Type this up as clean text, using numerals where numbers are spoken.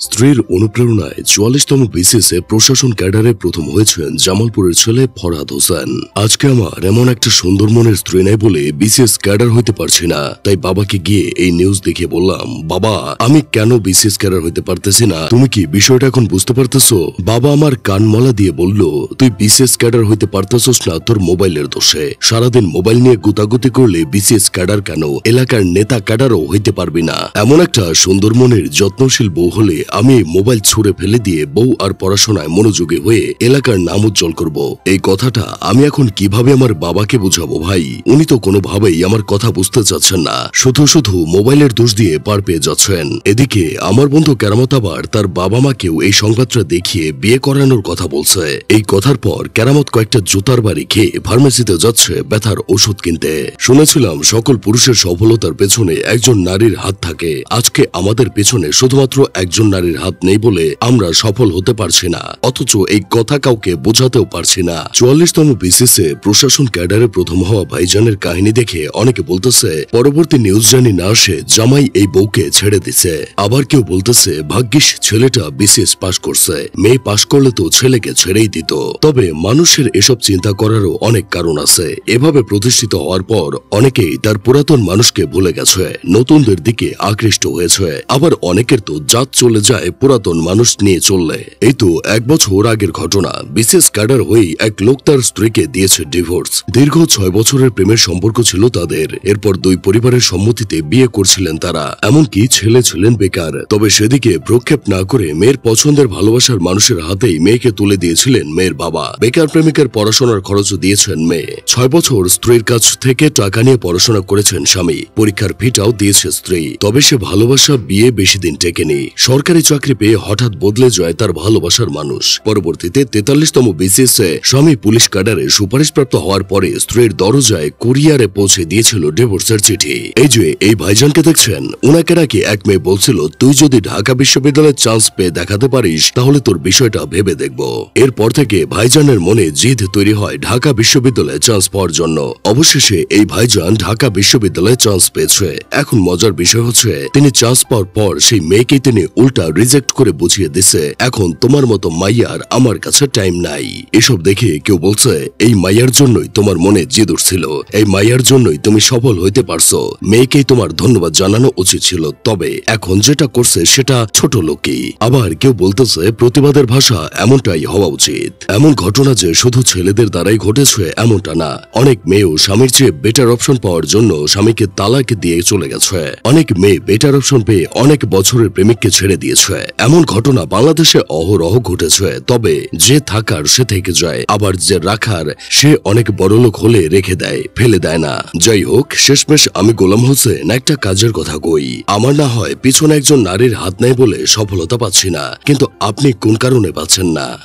স্ত্রীর অনুপ্রেরণায় ৪৪তম বিসিএসে প্রশাসন ক্যাডারে প্রথম হয়েছেন জামালপুরের ছেলে ফরহাদ হোসেন। আজকে আমার এমন একটা সুন্দর মনের স্ত্রী নাই বলে বিসিএস ক্যাডার হইতে পারছি না, তাই বাবাকে গিয়ে এই নিউজ দেখে বললাম, বাবা আমি কেন বিসিএস ক্যাডার হইতে পারতেছি না, তুমি কি বিষয়টা এখন বুঝতে পারতেছো? বাবা আমার কানমলা দিয়ে বলল, তুই বিসিএস ক্যাডার হইতে পারতেছস না তোর মোবাইলের দোষে। সারাদিন মোবাইল নিয়ে গুতাগুতি করলে বিসিএস ক্যাডার কেন, এলাকার নেতা ক্যাডারও হইতে পারবি না। এমন একটা সুন্দর মনের যত্নশীল বউ হলে আমি মোবাইল ছুঁড়ে ফেলে দিয়ে বউ আর পড়াশোনায় মনোযোগী হয়ে এলাকার নাম উজ্জ্বল করব। এই কথাটা আমি এখন কিভাবে আমার বাবাকে বুঝাবো ভাই? উনি তো কোনোভাবেই আমার কথা বুঝতে চাচ্ছেন না, শুধু শুধু মোবাইলের দোষ দিয়ে পার পেয়ে যাচ্ছেন। এদিকে আমার বন্ধু কেরামত আবার তার বাবা মাকেও এই সংবাদটা দেখিয়ে বিয়ে করানোর কথা বলছে। এই কথার পর কেরামত কয়েকটা জুতার বাড়ি খেয়ে ফার্মেসিতে যাচ্ছে ব্যথার ওষুধ কিনতে। শুনেছিলাম সকল পুরুষের সফলতার পেছনে একজন নারীর হাত থাকে। আজকে আমাদের পেছনে শুধুমাত্র একজন নারীর হাত নেই বলে আমরা সফল হতে পারছি না, অথচ এই কথা কাউকে বোঝাতেও পারছি না। ৪৪তম বিসিএসে প্রশাসন ক্যাডারে প্রথম হওয়া ভাইজানের কাহিনী দেখে অনেকে বলতেছে পরবর্তী নিউজ জানি না আসে জামাই এই বউকে ছেড়ে দিছে। আবার কেউ বলতেছে ভাগ্যিস ছেলেটা বিসিএস পাশ করছে, মেয়ে পাশ করলে তো ছেলেকে ছেড়েই দিত। তবে মানুষের এসব চিন্তা করারও অনেক কারণ আছে। এভাবে প্রতিষ্ঠিত হওয়ার পর অনেকেই তার পুরাতন মানুষকে ভুলে গেছে, নতুনদের দিকে আকৃষ্ট হয়েছে। আবার অনেকের তো জাত চলে যায় পুরাতন মানুষ নিয়ে চললে। এই তো ১ বছর আগের ঘটনা। বিসিএস ক্যাডার হয়ে এক লোক তার স্ত্রীকে দিয়েছে ডিভোর্স। দীর্ঘ ৬ বছরের প্রেমের সম্পর্ক ছিল তাদের। এরপর দুই পরিবারের সম্মতিতে বিয়ে করছিলেন তারা, এমনকি ছেলে ছিলেন বেকার। তবে সেদিকে ভ্রুক্ষেপ না করে মেয়ের পছন্দের ভালোবাসার মানুষের হাতেই মেয়েকে তুলে দিয়েছিলেন মেয়ের বাবা। বেকার প্রেমিকের পড়াশোনার খরচও দিয়েছেন মেয়ে। ৬ বছর স্ত্রীর কাছ থেকে টাকা নিয়ে পড়াশোনা করেছেন স্বামী, পরীক্ষার ফিটাও দিয়েছে স্ত্রী। তবে সে ভালোবাসা বিয়ে বেশি দিন টেকেনি। সরকারি চাকরি পেয়ে হঠাৎ বদলে যায় তার ভালোবাসার মানুষ। পরবর্তীতে ৪৩তম বিসিএসে স্বামী পুলিশ ক্যাডারে সুপারিশপ্রাপ্ত হওয়ার পরে স্ত্রীর দরজায় কুরিয়ারে পৌঁছে দিয়েছিল ডিভোর্সের চিঠি। এই যে এই ভাইজানকে দেখছেন, উনাকে নাকি এক মেয়ে বলছিল, তুই যদি ঢাকা বিশ্ববিদ্যালয়ের চান্স পেয়ে দেখাতে পারিস তাহলে তোর বিষয়টা ভেবে দেখব। এরপর থেকে ভাইজানের মনে জিদ তৈরি হয় ঢাকা বিশ্ববিদ্যালয়ে চান্স পাওয়ার জন্য। অবশেষে এই ভাইজান ঢাকা বিশ্ববিদ্যালয়ে চান্স পেয়েছে। এখন মজার বিষয় হচ্ছে তিনি চান্স পাওয়ার পর সেই মেয়েকে তিনি উল্টা রিজেক্ট করে বুঝিয়ে দিছে, এখন তোমার মতো মাইয়ার আমার কাছে টাইম নাই। এসব দেখে কেউ বলছে এই মাইয়ার জন্যই তোমার মনে জিদ উঠছিল, এই মাইয়ার জন্যই তুমি সফল হইতে পারছো, মেয়েকেই তোমার ধন্যবাদ জানানো উচিত ছিল। তবে এখন যেটা করছে সেটা ছোট লোকই। আবার কেউ বলতেছে প্রতিবাদের ভাষা এমনটাই হওয়া উচিত। এমন ঘটনা যে শুধু ছেলেদের দ্বারাই ঘটেছে এমনটা না, অনেক মেয়েও স্বামীর চেয়ে বেটার অপশন পাওয়ার জন্য স্বামীকে তালাক দিয়ে চলে গেছে। অনেক মেয়ে বেটার অপশন পেয়ে অনেক বছরের প্রেমিককে ছেড়ে দিয়েছে। এমন ঘটনা বাংলাদেশে অহরহ ঘটেছে। তবে যে থাকার সে থেকে যায়, আবার যে রাখার সে অনেক বড়লোক হলে রেখে দেয়, ফেলে দেয় না। যাই হোক, শেষমেশ আমি গোলাম হোসেন একটা কাজের কথা কই। আমার না হয় পিছনে একজন নারীর হাত নেই বলে সফলতা পাচ্ছি না, কিন্তু আপনি কোন কারণে পাচ্ছেন না?